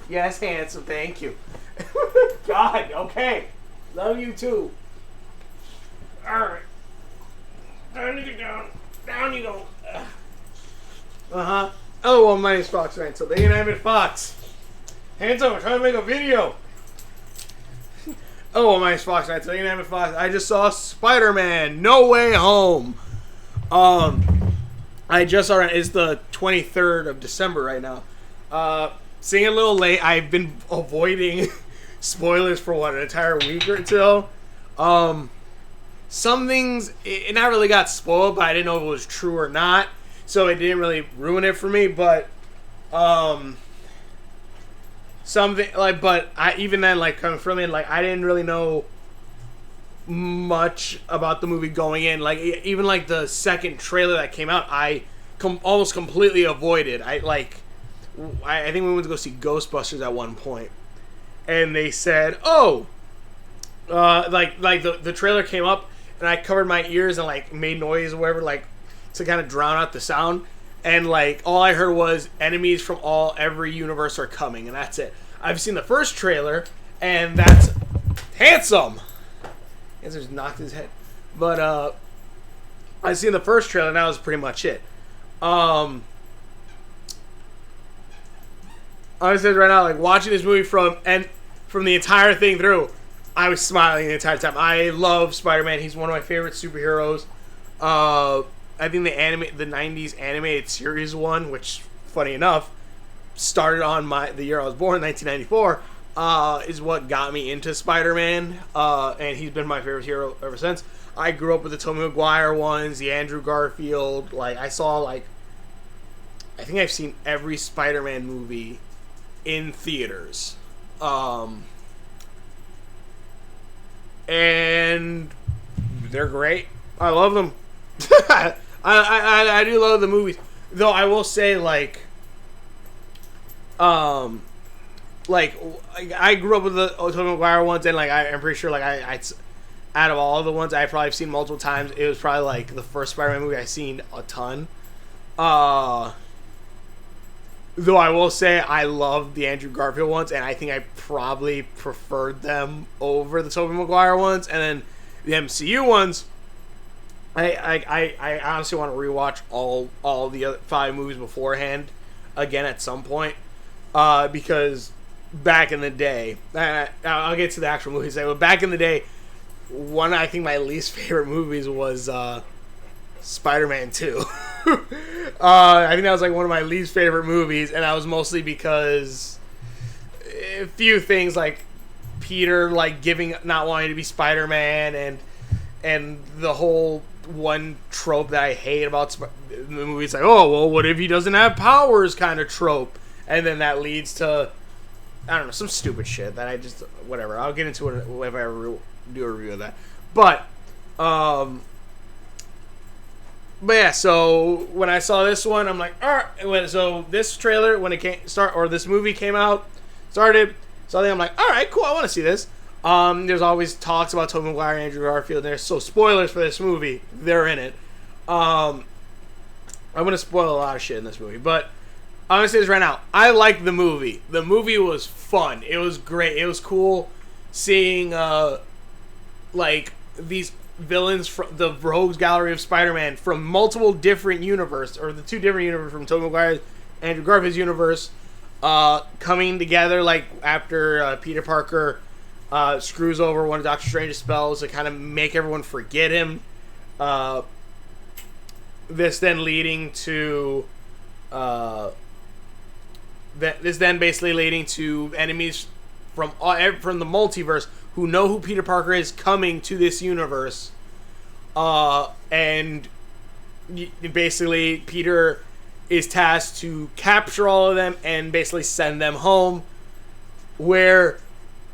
Yes, handsome. Thank you. God. Okay. Love you too. All right. Down you go. Down you go. Oh, well, my name's Fox Ransom. The inanimate Fox. Hands up, I'm trying to make a video. Oh, well, my name's Fox Ransom. The inanimate Fox. I just saw Spider-Man No Way Home. I just saw it. It's the 23rd of December right now. Seeing it a little late. I've been avoiding spoilers for an entire week or two. Some things, it not really got spoiled, but I didn't know if it was true or not. So it didn't really ruin it for me, but something like, but I even then, like, coming from it, like, I didn't really know much about the movie going in. Like, even like the second trailer that came out, I almost completely avoided. I think we went to go see Ghostbusters at one point, and they said, "Oh, the trailer came up, and I covered my ears and like made noise or whatever, like to kind of drown out the sound." And like all I heard was enemies from every universe are coming, and that's it. I've seen the first trailer, and that's handsome. Handsome knocked his head, but I've seen the first trailer, and that was pretty much it. I said right now, like watching this movie from the entire thing through, I was smiling the entire time. I love Spider-Man. He's one of my favorite superheroes. I think the 90s animated series one, which, funny enough, started on the year I was born, 1994, is what got me into Spider-Man, and he's been my favorite hero ever since. I grew up with the Tobey Maguire ones, the Andrew Garfield. Like, I think I've seen every Spider-Man movie in theaters. And they're great. I love them. I do love the movies, though. I will say, like I grew up with the Tobey Maguire ones, and like I'm pretty sure, like I out of all the ones I probably have seen multiple times, it was probably like the first Spider-Man movie I've seen a ton. Though I will say I love the Andrew Garfield ones, and I think I probably preferred them over the Tobey Maguire ones, and then the MCU ones. I honestly want to rewatch all the other 5 movies beforehand again at some point, because back in the day, I'll get to the actual movies. But back in the day, I think my least favorite movies was Spider-Man 2. I think that was like one of my least favorite movies, and that was mostly because a few things, like Peter like not wanting to be Spider-Man, and the whole one trope that I hate about the movie is like, oh, well, what if he doesn't have powers kind of trope, and then that leads to, I don't know, some stupid shit that I just, whatever, I'll get into it if I ever do a review of that. But yeah, so when I saw this one, I'm like, all right. So this trailer, when it this movie came out, started, so I'm like, all right, cool, I want to see this. There's always talks about Tobey Maguire and Andrew Garfield there, so spoilers for this movie, they're in it. I'm gonna spoil a lot of shit in this movie, but I'm gonna say this right now. I liked the movie. The movie was fun. It was great. It was cool seeing like these villains from the Rogues Gallery of Spider-Man from multiple different universes, or the 2 different universes from Tobey Maguire and Andrew Garfield's universe, coming together, like after Peter Parker screws over one of Doctor Strange's spells to kind of make everyone forget him. This then leading to basically leading to enemies from the multiverse who know who Peter Parker is coming to this universe, and basically Peter is tasked to capture all of them and basically send them home, where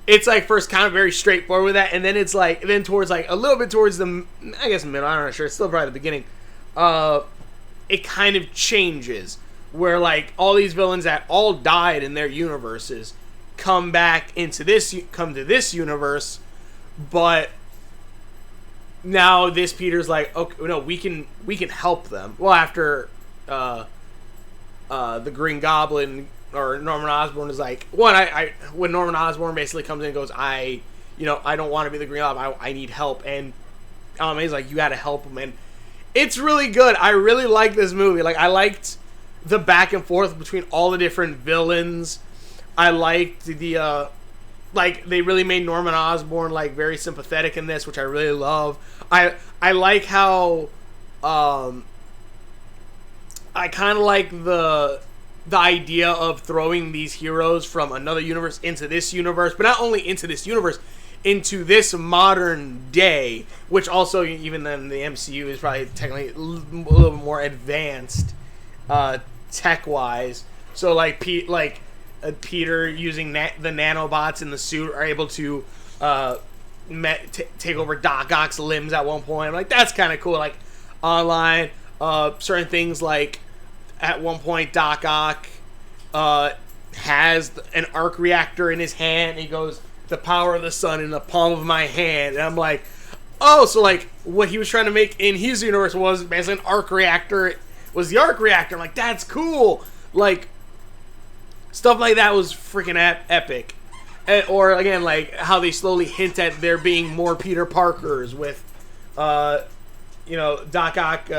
it's like first kind of very straightforward with that, and then it's like, then towards like a little bit towards the, I guess, middle, I'm not sure, it's still probably the beginning, it kind of changes, where like all these villains that all died in their universes come to this universe, but now this Peter's like, okay, no, we can help them. Well, after the Green Goblin or Norman Osborn is like, one, I when Norman Osborn basically comes in and goes, I don't want to be the Green Goblin, I need help, and he's like, you got to help him, and it's really good. I really like this movie. Like, I liked the back and forth between all the different villains. I liked the like, they really made Norman Osborn like very sympathetic in this, which I really love. I like how I kind of like the idea of throwing these heroes from another universe into this universe, but not only into this universe, into this modern day, which also, even then, the MCU is probably technically a little bit more advanced tech-wise. So, like, Peter using the nanobots in the suit are able to take over Doc Ock's limbs at one point. I'm like, that's kind of cool. Like, online, certain things like, at one point, Doc Ock has an arc reactor in his hand, and he goes, the power of the sun in the palm of my hand. And I'm like, oh, so like what he was trying to make in his universe was basically an arc reactor. Was the arc reactor. I'm like, that's cool. Like, stuff like that was freaking epic. Or again, like how they slowly hint at there being more Peter Parkers with, Doc Ock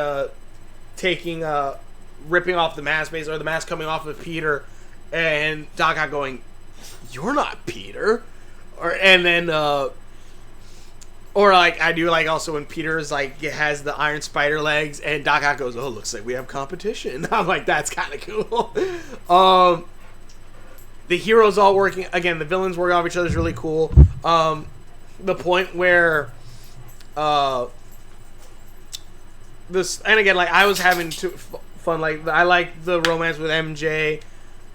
ripping off the mask, basically, or the mask coming off of Peter, and Doc Ock going, "You're not Peter." Or like, I do like also when Peter's like has the Iron Spider legs, and Doc Ock goes, "Oh, looks like we have competition." I'm like, that's kind of cool. The heroes all working again. The villains working off each other is really cool. The point where this, and again, like I was having fun. Like, I liked the romance with MJ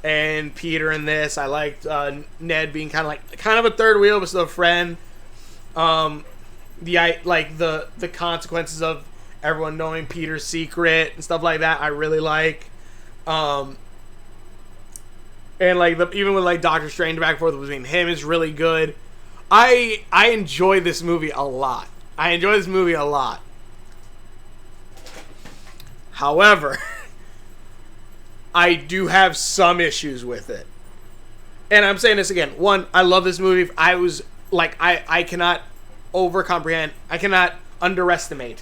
and Peter in this. I liked Ned being kind of a third wheel, but still a friend. The consequences of everyone knowing Peter's secret and stuff like that, I really like. And like even with like Doctor Strange back and forth between him is really good. I enjoy this movie a lot. However, I do have some issues with it. And I'm saying this again. One, I love this movie. I was like, I cannot overcomprehend. I cannot underestimate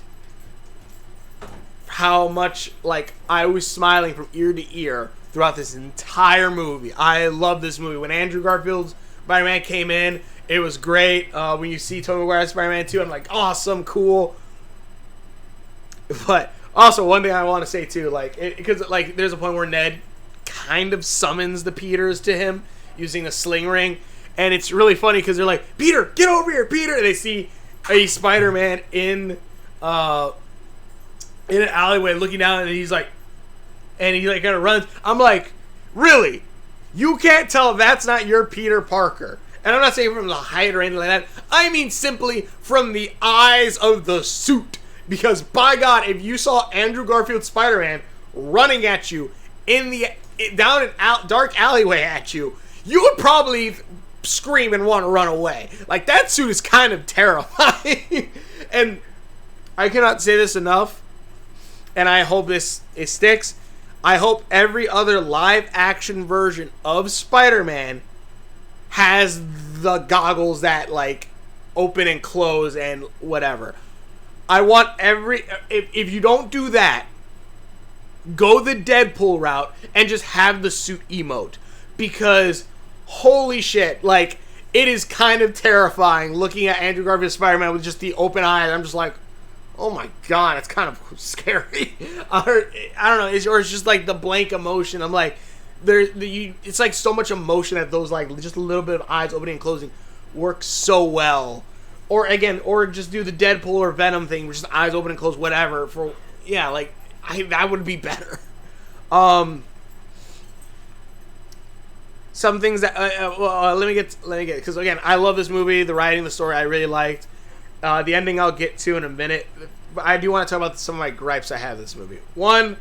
how much like I was smiling from ear to ear throughout this entire movie. I love this movie. When Andrew Garfield's Spider-Man came in, it was great. When you see Tobey Maguire's Spider-Man 2, I'm like, awesome, cool. But also, one thing I want to say too, like, because like there's a point where Ned kind of summons the Peters to him using a sling ring, and it's really funny because they're like, "Peter, get over here, Peter!" And they see a Spider-Man in an alleyway looking down, and he like kind of runs. I'm like, really? You can't tell that's not your Peter Parker? And I'm not saying from the height or anything like that. I mean simply from the eyes of the suit. Because, by God, if you saw Andrew Garfield's Spider-Man running at you down an dark alleyway at you, you would probably scream and want to run away. Like, that suit is kind of terrifying. And I cannot say this enough, and I hope it sticks. I hope every other live-action version of Spider-Man has the goggles that, like, open and close and whatever. I want if you don't do that, go the Deadpool route and just have the suit emote. Because, holy shit, like, it is kind of terrifying looking at Andrew Garfield's Spider-Man with just the open eyes. I'm just like, oh my God, it's kind of scary. I don't know, or it's just like the blank emotion. I'm like, it's like so much emotion that those, like, just a little bit of eyes opening and closing work so well. Or just do the Deadpool or Venom thing, which is eyes open and closed, whatever. That would be better. Some things that let me get because again, I love this movie. The writing, the story, I really liked. The ending, I'll get to in a minute. But I do want to talk about some of my gripes I have with this movie. One,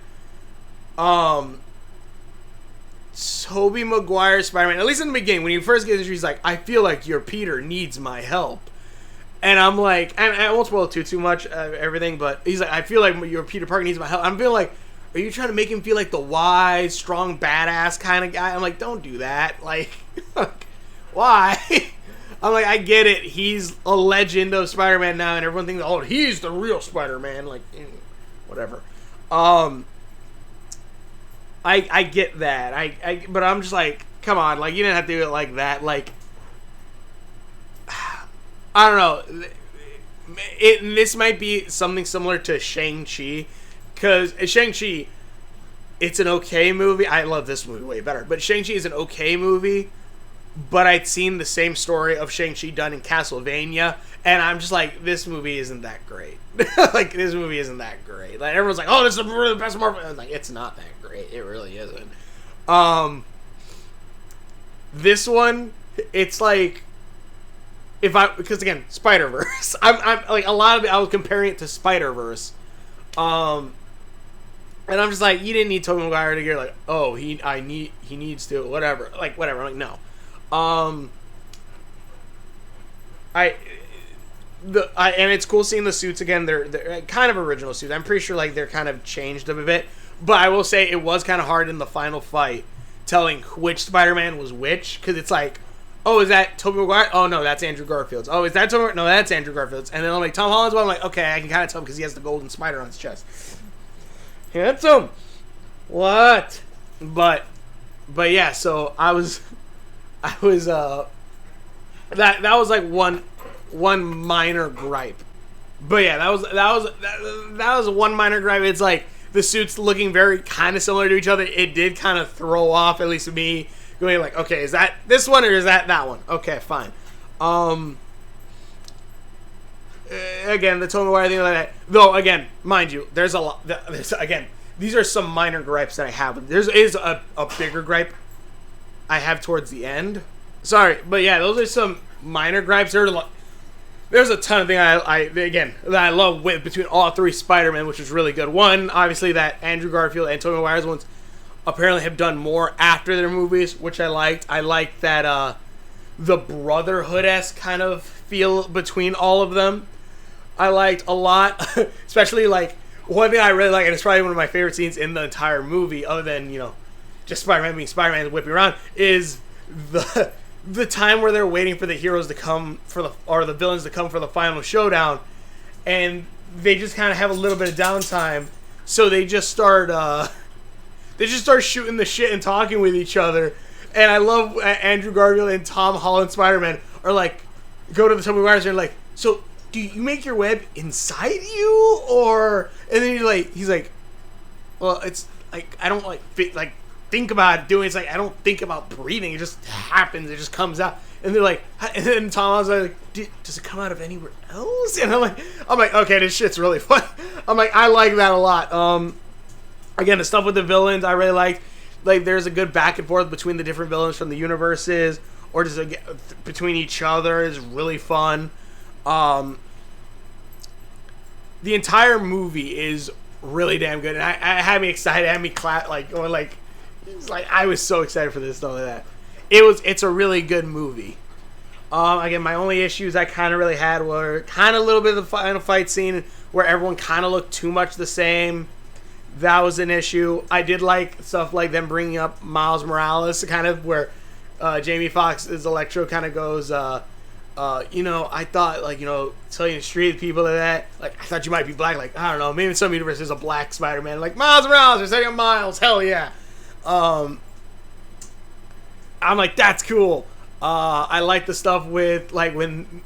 Tobey Maguire's Spider-Man. At least in the beginning, when you first get introduced, he's like, "I feel like your Peter needs my help." And I'm like, and I won't spoil too much everything, but he's like, "I feel like your Peter Parker needs my help." I'm feeling like, are you trying to make him feel like the wise, strong, badass kind of guy? I'm like, don't do that. Like, why? I'm like, I get it. He's a legend of Spider-Man now, and everyone thinks, oh, he's the real Spider-Man. Like, whatever. I get that. But I'm just like, come on. Like, you didn't have to do it like that. Like, I don't know. This might be something similar to Shang-Chi. Because Shang-Chi, it's an okay movie. I love this movie way better. But Shang-Chi is an okay movie. But I'd seen the same story of Shang-Chi done in Castlevania, and I'm just like, this movie isn't that great. Like, this movie isn't that great. Like, everyone's like, oh, this is the best Marvel. I was like, it's not that great. It really isn't. This one, it's like, because again, Spider-Verse. I'm like, a lot of it, I was comparing it to Spider-Verse. And I'm just like, you didn't need Tobey Maguire to get like, oh, he needs to, whatever. Like, whatever. I'm like, no. And it's cool seeing the suits again. They're kind of original suits. I'm pretty sure like they're kind of changed a bit, but I will say it was kind of hard in the final fight telling which Spider-Man was which, because it's like, oh, is that Tobey Maguire? Oh no, that's Andrew Garfield's. Oh, is that Tobey? No, that's Andrew Garfield's. And then I'm like, Tom Holland's one. I'm like, okay, I can kind of tell because he has the golden spider on his chest. Handsome. What? But yeah. So I was that was like one minor gripe. But yeah, that was one minor gripe. It's like the suits looking very kind of similar to each other. It did kind of throw off at least me, going like, okay, is that this one or is that one? Okay, fine. Again, the Tobey Maguire thing like that. Though again, mind you, there's a lot. Again, these are some minor gripes that I have. There is a bigger gripe I have towards the end. Sorry, but yeah, those are some minor gripes. There's a ton of things that I love between all three Spider-Man, which is really good. One, obviously, that Andrew Garfield and Tobey Maguire's ones apparently have done more after their movies, which I liked. I liked that the brotherhood-esque kind of feel between all of them. I liked a lot, especially like one thing I really like, and it's probably one of my favorite scenes in the entire movie, other than just Spider-Man being Spider-Man and whipping around, is the time where they're waiting for the heroes to come or the villains to come for the final showdown, and they just kind of have a little bit of downtime, so they just start shooting the shit and talking with each other. And I love Andrew Garfield and Tom Holland Spider-Man are like, go to the Tobey Maguire and like, so do you make your web inside you, or? And then he's like, well, it's like I don't think about doing it. It's like I don't think about breathing. It just happens. It just comes out. And they're like, and then Tom was like, does it come out of anywhere else? And I'm like, okay, this shit's really fun. I'm like, I like that a lot. Again, the stuff with the villains, I really liked. Like, there's a good back and forth between the different villains from the universes, or just between each other is really fun. The entire movie is really damn good, and I had me excited, had me clap, going like. It's like I was so excited for this stuff like that. It's a really good movie. Again, my only issues I kind of really had were kind of a little bit of the final fight scene where everyone kind of looked too much the same. That was an issue. I did like stuff like them bringing up Miles Morales, kind of where Jamie Foxx's Electro kind of goes, I thought telling the street people that I thought you might be black. Like, I don't know, maybe in some universe there's a black Spider-Man. Like Miles Morales, they're saying Miles, hell yeah. I'm like, that's cool. I like the stuff with like when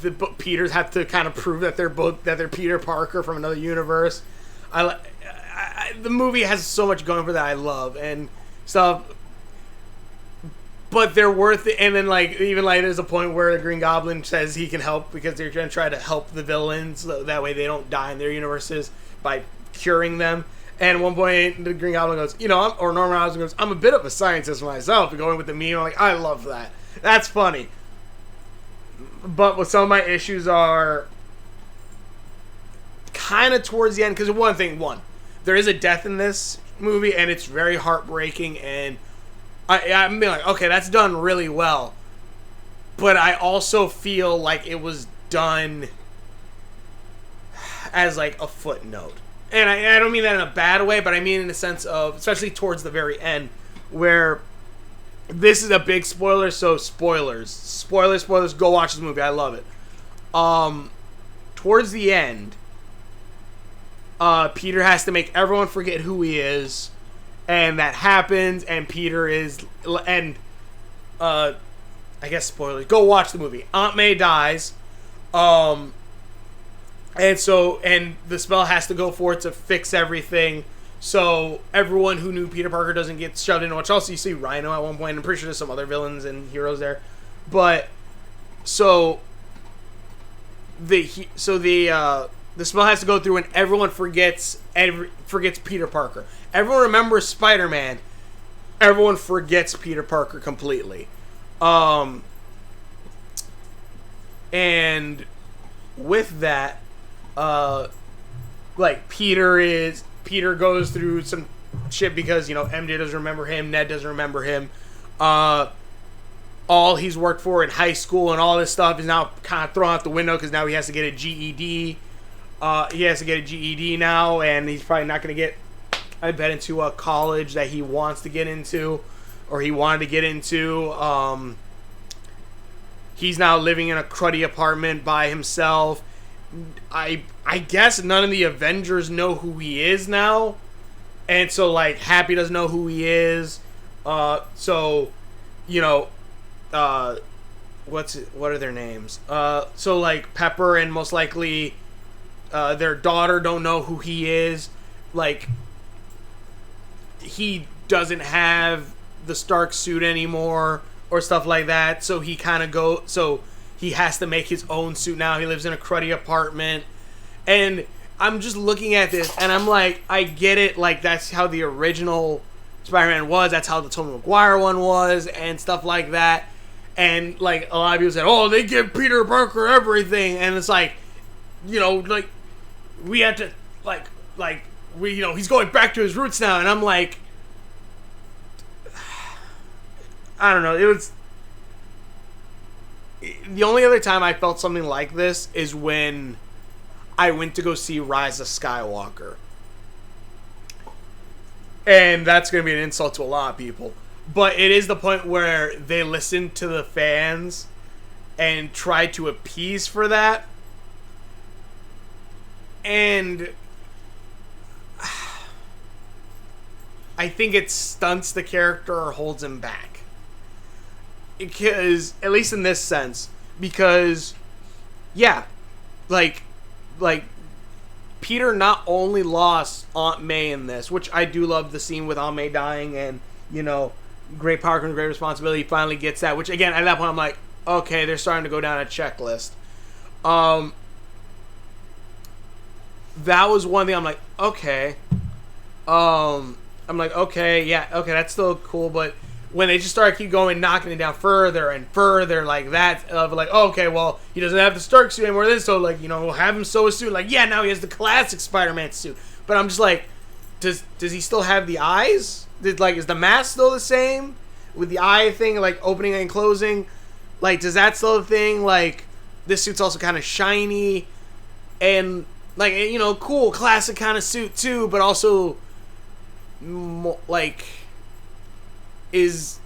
the Peters have to kind of prove that they're Peter Parker from another universe. The movie has so much going for that I love and stuff, but they're worth it. And then there's a point where the Green Goblin says he can help because they're going to try to help the villains so that way they don't die in their universes by curing them. And at one point, the Green Goblin goes, or Norman Osborn goes, I'm a bit of a scientist myself. Going with the meme, I'm like, I love that. That's funny. But what some of my issues are kind of towards the end, because one, there is a death in this movie, and it's very heartbreaking, and I'm being like, okay, that's done really well. But I also feel like it was done as like a footnote. and I don't mean that in a bad way, but I mean in the sense of, especially towards the very end, where this is a big spoiler, so spoilers, go watch this movie, I love it. Towards the end, Peter has to make everyone forget who he is, and that happens, and Peter is, and, I guess spoilers, go watch the movie. Aunt May dies, and the spell has to go forth to fix everything, so everyone who knew Peter Parker doesn't get shoved into which also you see Rhino at one point. I'm pretty sure there's some other villains and heroes there, but so the spell has to go through and everyone forgets Peter Parker. Everyone remembers Spider-Man. Everyone forgets Peter Parker completely. And with that, like Peter goes through some shit because, MJ doesn't remember him, Ned doesn't remember him. All he's worked for in high school and all this stuff is now kind of thrown out the window because now he has to get a GED. He has to get a GED now, and he's probably not going to get, I bet, into a college that he wants to get into, or he wanted to get into. He's now living in a cruddy apartment by himself. I guess none of the Avengers know who he is now, and so like Happy doesn't know who he is. What are their names? So like Pepper and most likely their daughter don't know who he is. Like, he doesn't have the Stark suit anymore or stuff like that, so he has to make his own suit now. He lives in a cruddy apartment, and I'm just looking at this and I'm like, I get it, like that's how the original Spider-Man was, that's how the Tobey Maguire one was and stuff like that. And like a lot of people said, oh, they give Peter Parker everything, and it's like, like we have to he's going back to his roots now, and I'm like, I don't know. It was the only other time I felt something like this is when I went to go see Rise of Skywalker, and that's going to be an insult to a lot of people. But it is the point where they listen to the fans and try to appease for that. And I think it stunts the character or holds him back. Because, at least in this sense, because, yeah, like Peter not only lost Aunt May in this, which I do love the scene with Aunt May dying and, great power and great responsibility. He finally gets that, which again, at that point I'm like, okay, they're starting to go down a checklist. That was one thing I'm like, okay. I'm like, okay, yeah, okay, that's still cool, but when they just start keep going, knocking it down further and further, like that, like, oh, okay, well, he doesn't have the Stark suit anymore, this, so, like, we'll have him sew a suit, like, yeah, now he has the classic Spider-Man suit, but I'm just like, does he still have the eyes? Is the mask still the same? With the eye thing, like, opening and closing, like, does that still the thing? Like, this suit's also kind of shiny, and, like, cool, classic kind of suit, too, but also, like, is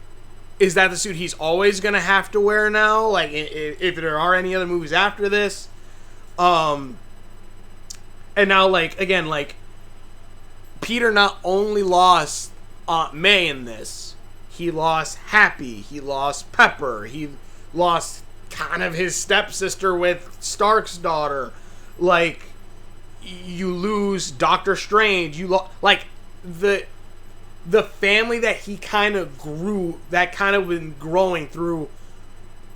that the suit he's always gonna have to wear now? Like, if there are any other movies after this, and now, like, again, like, Peter not only lost Aunt May in this, he lost Happy, he lost Pepper, he lost kind of his stepsister with Stark's daughter. Like, you lose Doctor Strange, like, the family that he kind of grew, that kind of been growing through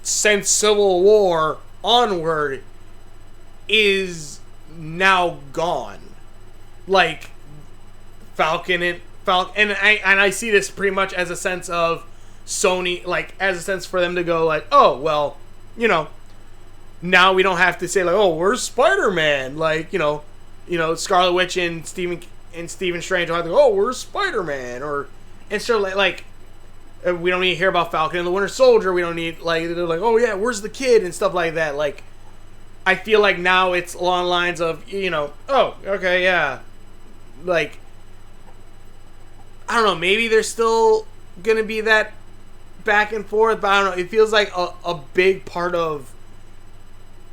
since Civil War onward, is now gone. Like, Falcon and I see this pretty much as a sense of Sony, like, as a sense for them to go, like, oh, well, now we don't have to say, like, oh, where's Spider-Man? Like, Scarlet Witch and Stephen Strange will have to go, oh, where's Spider-Man? And so, like, we don't need to hear about Falcon and the Winter Soldier. We don't need, like, they're like, oh, yeah, where's the kid? And stuff like that. Like, I feel like now it's along the lines of, oh, okay, yeah, like, I don't know, maybe there's still gonna be that back and forth, but I don't know, it feels like a big part of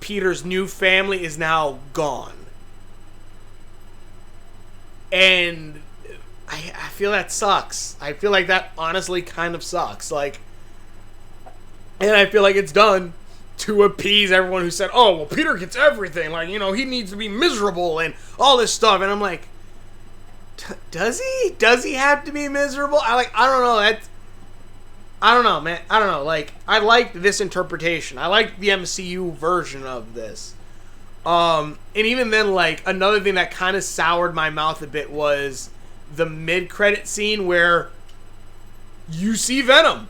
Peter's new family is now gone. And I feel that sucks. I feel like that honestly kind of sucks. Like, and I feel like it's done to appease everyone who said, oh, well, Peter gets everything. Like, you know, he needs to be miserable and all this stuff. And I'm like, does he? Does he have to be miserable? I don't know. I don't know, man. I don't know. Like, I liked this interpretation. I liked the MCU version of this. And even then, like, another thing that kind of soured my mouth a bit was the mid-credit scene where you see Venom.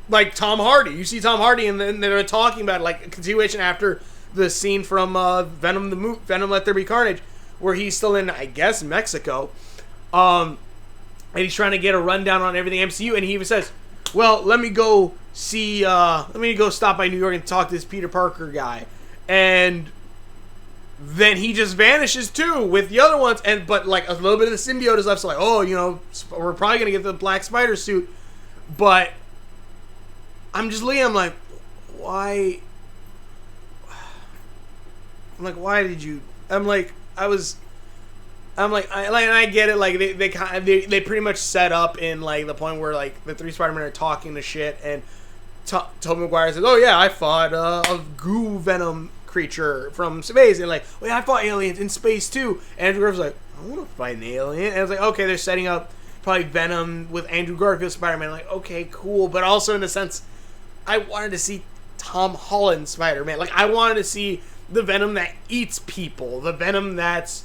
Like, Tom Hardy. You see Tom Hardy, and then they're talking about, like, a continuation after the scene from Venom Let There Be Carnage, where he's still in, I guess, Mexico. And he's trying to get a rundown on everything MCU, and he even says, well, let me go stop by New York and talk to this Peter Parker guy. And then he just vanishes too with the other ones, but like a little bit of the symbiote is left, so like, oh, you know, we're probably gonna get the Black Spider suit. But I'm just looking, I'm like, why? I'm like, why did you? And I get it. Like they pretty much set up in like the point where like the three Spider-Men are talking to shit, and Tobey Maguire says, "Oh yeah, I fought a goo venom creature from space," and like, "Oh yeah, I fought aliens in space too." And Andrew Garfield's like, "I want to fight an alien," and it's like, okay, they're setting up probably Venom with Andrew Garfield Spider-Man. Like, okay, cool, but also in the sense, I wanted to see Tom Holland Spider-Man. Like, I wanted to see the Venom that eats people, the Venom that's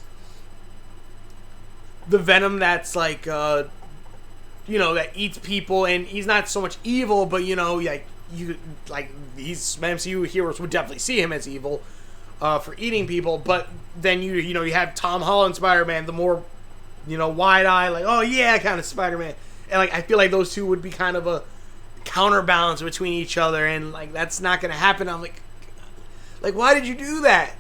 like, you know, that eats people, and he's not so much evil, but you know, like these MCU heroes would definitely see him as evil for eating people. But then you know you have Tom Holland Spider-Man, the more, you know, wide eye, like, oh yeah, kind of Spider-Man, and like I feel like those two would be kind of a counterbalance between each other, and like that's not gonna happen. I'm like why did you do that?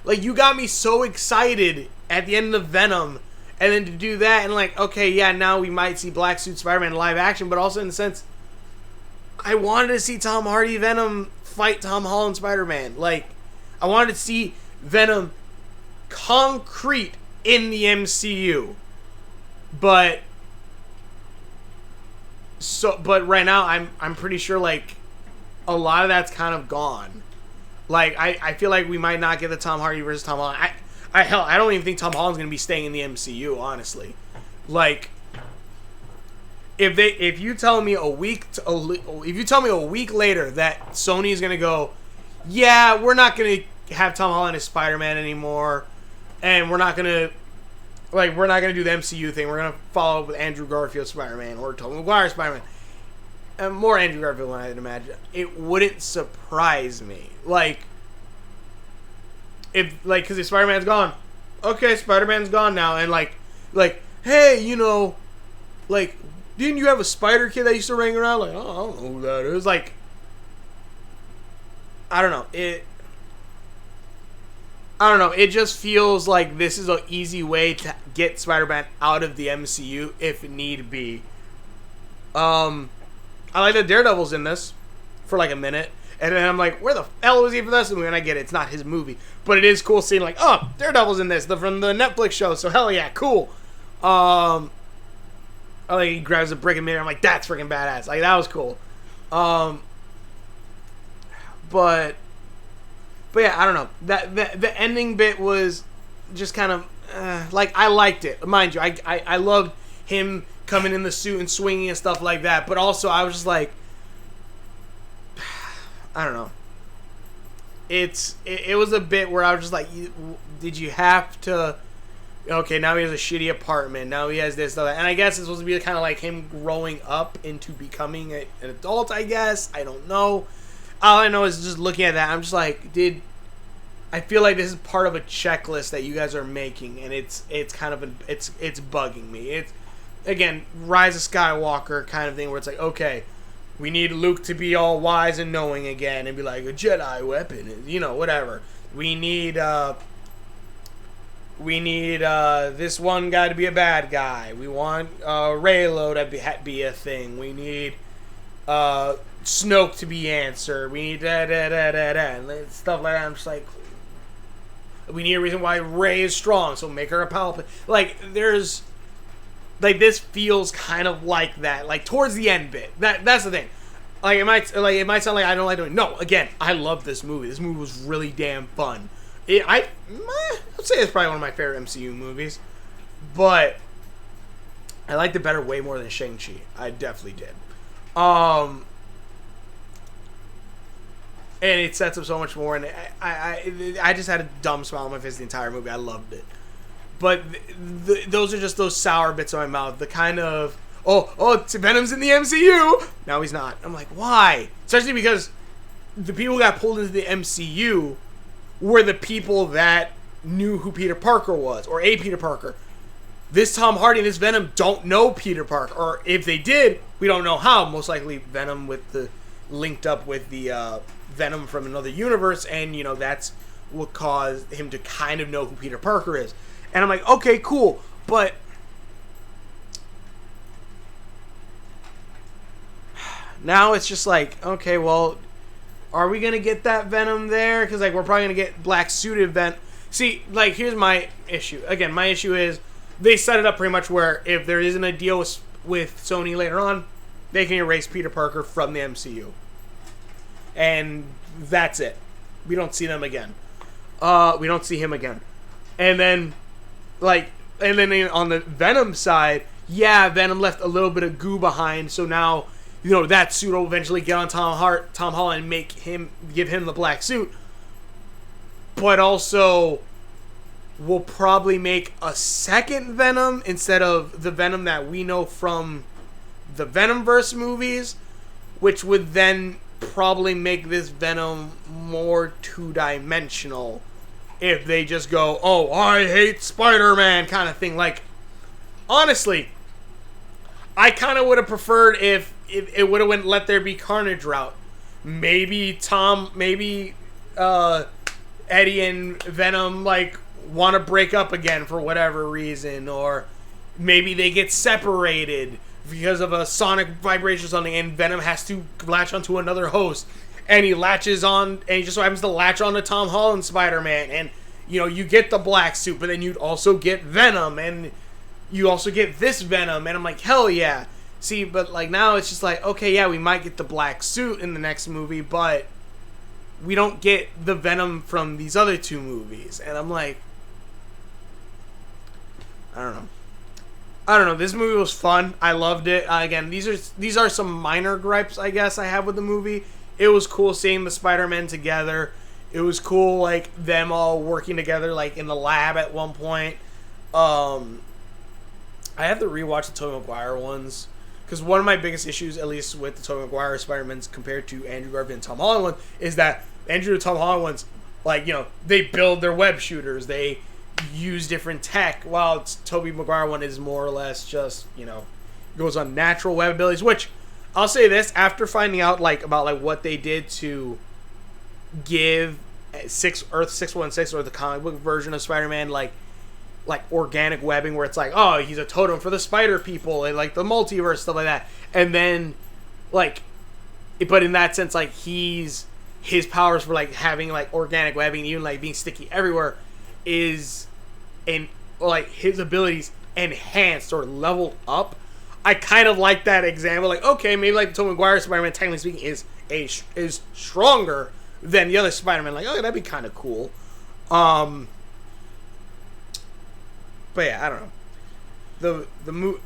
Like, you got me so excited at the end of Venom. And then to do that, and like, okay, yeah, now we might see Black Suit Spider-Man live action, but also in the sense, I wanted to see Tom Hardy Venom fight Tom Holland Spider-Man. Like, I wanted to see Venom concrete in the MCU. But right now, I'm pretty sure like a lot of that's kind of gone. Like, I feel like we might not get the Tom Hardy versus Tom Holland. I don't even think Tom Holland's gonna be staying in the MCU, honestly. Like, if you tell me a week later that Sony is gonna go, yeah, we're not gonna have Tom Holland as Spider-Man anymore, and we're not gonna do the MCU thing. We're gonna follow up with Andrew Garfield Spider-Man or Tobey Maguire Spider-Man, and more Andrew Garfield than I'd imagine. It wouldn't surprise me. Because if Spider-Man's gone, okay, Spider-Man's gone now, and like, hey, you know, like, didn't you have a Spider Kid that used to ring around? Like, oh, I don't know who that is. Like, I don't know. It just feels like this is an easy way to get Spider-Man out of the MCU if need be. I like that Daredevil's in this for like a minute. And then I'm like, where the hell was he for this movie? And I get it, it's not his movie. But it is cool seeing like, oh, Daredevil's in this, from the Netflix show, so hell yeah, cool. I like he grabs a brick and mirror, I'm like, that's freaking badass. Like, that was cool. But yeah, I don't know. The ending bit was just kind of, like, I liked it. Mind you, I loved him coming in the suit and swinging and stuff like that. But also, I was just like, I don't know. It was a bit where I was just like, did you have to? Okay, now he has a shitty apartment. Now he has this, that, and I guess it's supposed to be kind of like him growing up into becoming an adult. I guess, I don't know. All I know is just looking at that, I'm just like, I feel like this is part of a checklist that you guys are making, and it's kind of it's bugging me. It's, again, Rise of Skywalker kind of thing where it's like, okay, we need Luke to be all wise and knowing again and be like, a Jedi weapon, you know, whatever. We need We need this one guy to be a bad guy. We want Raylo to be a thing. We need Snoke to be answer. We need and stuff like that. I'm just like, we need a reason why Rey is strong, so make her a Palpatine. Like, there's, like, this feels kind of like that. Like, towards the end bit. That's the thing. Like, it might sound like I don't like doing. No, again, I love this movie. This movie was really damn fun. I'd say it's probably one of my favorite MCU movies, but I liked it better way more than Shang-Chi. I definitely did. And it sets up so much more, and I just had a dumb smile on my face the entire movie. I loved it. But those are just those sour bits in my mouth. The kind of, Venom's in the MCU. No, he's not. I'm like, why? Especially because the people who got pulled into the MCU were the people that knew who Peter Parker was, or a Peter Parker. This Tom Hardy and this Venom don't know Peter Parker, or if they did, we don't know how. Most likely Venom linked up with the Venom from another universe, and that's what caused him to kind of know who Peter Parker is. And I'm like, okay, cool, but now it's just like, okay, well, are we gonna get that Venom there? Because like we're probably gonna get black suited Venom. See, like here's my issue. Again, my issue is they set it up pretty much where if there isn't a deal with Sony later on, they can erase Peter Parker from the MCU. And that's it. We don't see them again. We don't see him again. And then on the Venom side, yeah, Venom left a little bit of goo behind, so now, that suit will eventually get on Tom Holland and give him the black suit. But also, we'll probably make a second Venom instead of the Venom that we know from the Venomverse movies, which would then probably make this Venom more two-dimensional if they just go, oh, I hate Spider-Man kind of thing. Like, honestly, I kind of would have preferred if it would have went Let There Be Carnage route. Maybe Eddie and Venom, like, want to break up again for whatever reason, or maybe they get separated because of a sonic vibration or something, and Venom has to latch onto another host, and he latches on, and he just so happens to latch on to Tom Holland's Spider-Man, and you get the black suit, but then you'd also get Venom, and you also get this Venom, and I'm like, hell yeah. See, but like now it's just like, okay, yeah, we might get the black suit in the next movie, but we don't get the Venom from these other two movies, and I'm like, I don't know. This movie was fun. I loved it. Again, these are some minor gripes, I guess, I have with the movie. It was cool seeing the Spider-Men together. It was cool, like, them all working together, like, in the lab at one point. I have to rewatch the Tobey Maguire ones, because one of my biggest issues, at least with the Tobey Maguire Spider-Mans compared to Andrew Garfield and Tom Holland ones, is that Andrew and Tom Holland ones, like, they build their web shooters. They use different tech, while Tobey Maguire one is more or less just, goes on natural web abilities, which I'll say this, after finding out about what they did to give Earth 616, or the comic book version of Spider-Man, like organic webbing, where it's like, oh, he's a totem for the spider people and like the multiverse, stuff like that. And then but in that sense, like his powers for like having like organic webbing, even like being sticky everywhere, is his abilities enhanced or leveled up. I kind of like that example. Like, okay, maybe like the Tobey Maguire Spider-Man, technically speaking, is stronger than the other Spider-Man. Like, oh, that'd be kind of cool. But yeah, I don't know.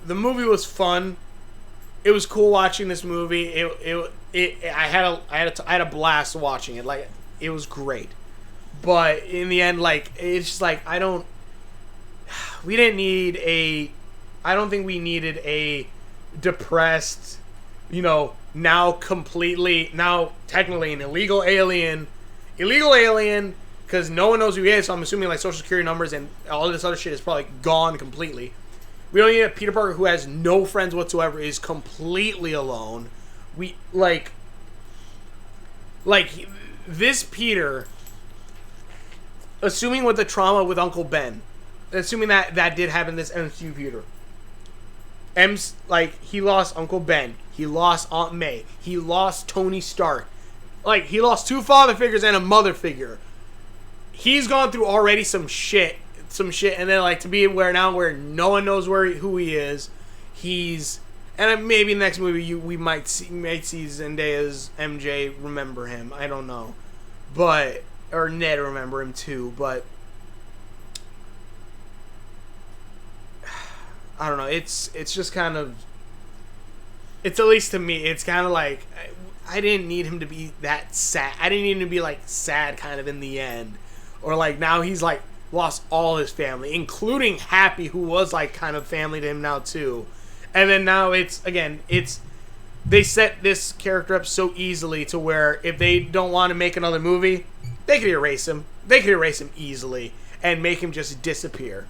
The movie was fun. It was cool watching this movie. I had a blast watching it. Like, it was great. But in the end, like, it's just like, I don't think we needed a depressed, now technically an illegal alien, because no one knows who he is, so I'm assuming like social security numbers and all this other shit is probably gone completely. We don't need a Peter Parker who has no friends whatsoever, is completely alone. We like this Peter, assuming with the trauma with Uncle Ben, assuming that did happen this MCU future. Like, he lost Uncle Ben. He lost Aunt May. He lost Tony Stark. Like, he lost 2 father figures and a mother figure. He's gone through already some shit, and then, like, to be where no one knows who he is. And maybe in the next movie we might see Zendaya's MJ remember him. I don't know, or Ned remember him too. But I don't know. It's just kind of. It's, at least to me, it's kind of like I didn't need him to be that sad. I didn't need him to be like sad kind of in the end, or like now he's like lost all his family, including Happy, who was like kind of family to him now too. And then now they set this character up so easily to where if they don't want to make another movie, they could erase him. They could erase him easily and make him just disappear.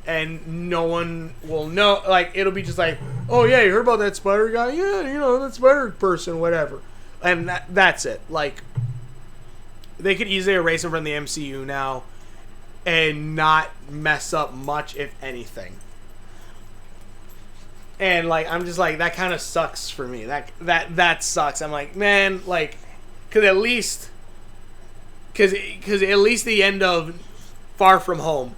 And no one will know. Like, it'll be just like, oh yeah, you heard about that spider guy? Yeah, that spider person, whatever. And that's it. Like, they could easily erase him from the MCU now and not mess up much, if anything. And, like, I'm just like, that kind of sucks for me. That sucks. I'm like, man, like, because at least the end of Far From Home,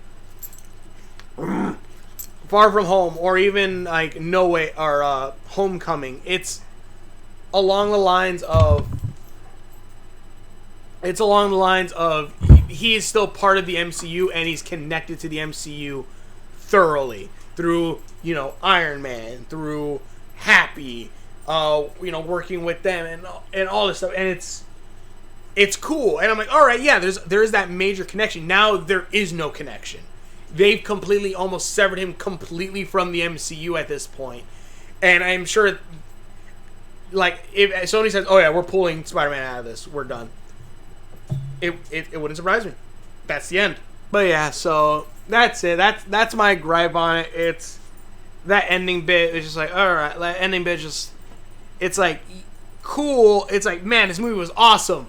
or even, like, No Way, or Homecoming, it's along the lines of he is still part of the MCU, and he's connected to the MCU thoroughly through, Iron Man, through Happy, working with them and all this stuff, and it's cool. And I'm like, all right, yeah, there's that major connection. Now there is no connection. They've completely almost severed him completely from the MCU at this point. And I'm sure, like, if Sony says, oh yeah, we're pulling Spider-Man out of this, we're done, it wouldn't surprise me. That's the end. But yeah, so that's it. That's my gripe on it. It's that ending bit is just like, all right, that ending bit just, it's like cool. It's like, man, this movie was awesome,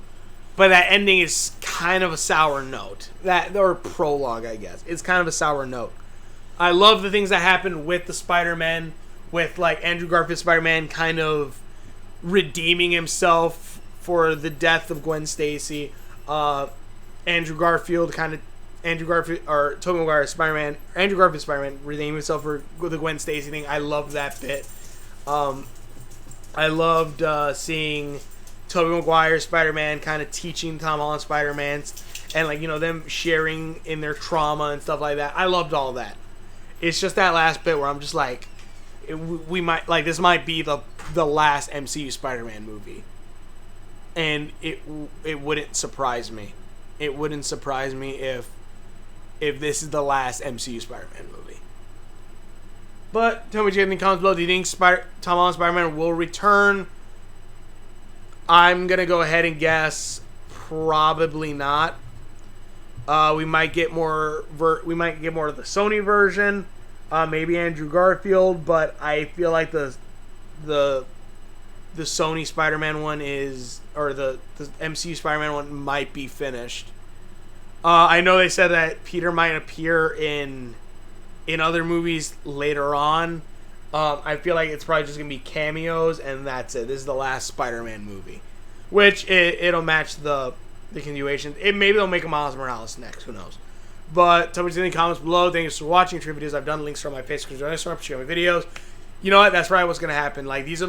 but that ending is kind of a sour note. Or prologue, I guess. It's kind of a sour note. I love the things that happened with the Spider-Man, with like Andrew Garfield's Spider-Man kind of redeeming himself for the death of Gwen Stacy. Andrew Garfield's Spider-Man redeeming himself for the Gwen Stacy thing. I love that bit. I loved seeing Tobey Maguire's Spider-Man kind of teaching Tom Holland's Spider-Man, and like, them sharing in their trauma and stuff like that. I loved all that. It's just that last bit where I'm just like, this might be the last MCU Spider-Man movie, and it wouldn't surprise me. It wouldn't surprise me if this is the last MCU Spider-Man movie. But tell me what you think in the comments below. Do you think Tom Holland's Spider-Man will return? I'm gonna go ahead and guess probably not. We might get more. We might get more of the Sony version. Maybe Andrew Garfield, but I feel like the Sony Spider-Man one or the MCU Spider-Man one might be finished. I know they said that Peter might appear in other movies later on. I feel like it's probably just going to be cameos, and that's it. This is the last Spider-Man movie. Which, it'll match the continuation. Maybe they'll make a Miles Morales next. Who knows? But tell me in the comments below. Thanks for watching. True videos I've done. Links are on my Facebook and Instagram. Share my videos. You know what? That's probably what's going to happen. Like, these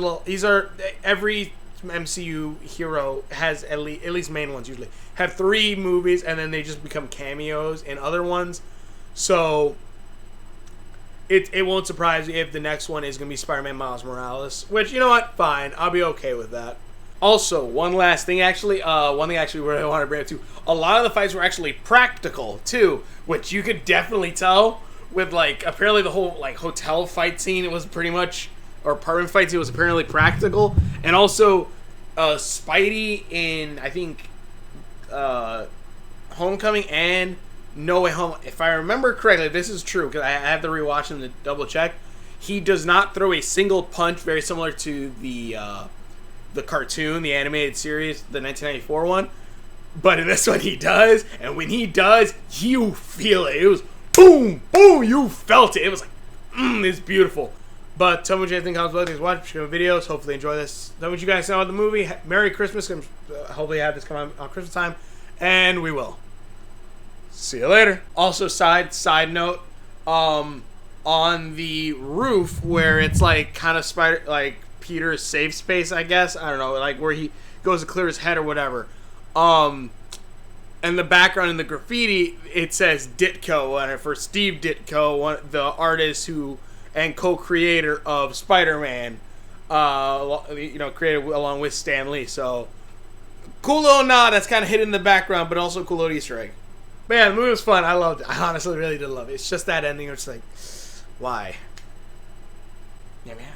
are every MCU hero has at least main ones usually have 3 movies, and then they just become cameos in other ones. So it won't surprise me if the next one is going to be Spider-Man Miles Morales, which, you know what, fine, I'll be okay with that. Also, one last thing, actually, where I want to bring it to, a lot of the fights were actually practical too, which you could definitely tell with, like, apparently the whole, like, hotel fight scene, it was pretty much, or apartment fight scene was apparently practical. And also Spidey in, I think, Homecoming and No Way Home, if I remember correctly, this is true because I have to rewatch them to double check, he does not throw a single punch, very similar to the cartoon, the animated series, the 1994 one. But in this one he does, and when he does, you feel it. It was boom, boom, you felt it. It was like, it's beautiful. But tell me what you guys think. How's the watch videos. Hopefully enjoy this. Tell me what you guys know about the movie. Merry Christmas. Hopefully have this come out on Christmas time. And we will. See you later. Also, side note, on the roof where it's like kind of Peter's safe space, I guess. I don't know, like where he goes to clear his head or whatever. And the background in the graffiti, it says Ditko, for Steve Ditko, the artist and co-creator of Spider-Man, created along with Stan Lee. So, cool little nod that's kind of hidden in the background, but also a cool little Easter egg. But yeah, the movie was fun. I loved it. I honestly really did love it. It's just that ending. It's like, why? Yeah, man.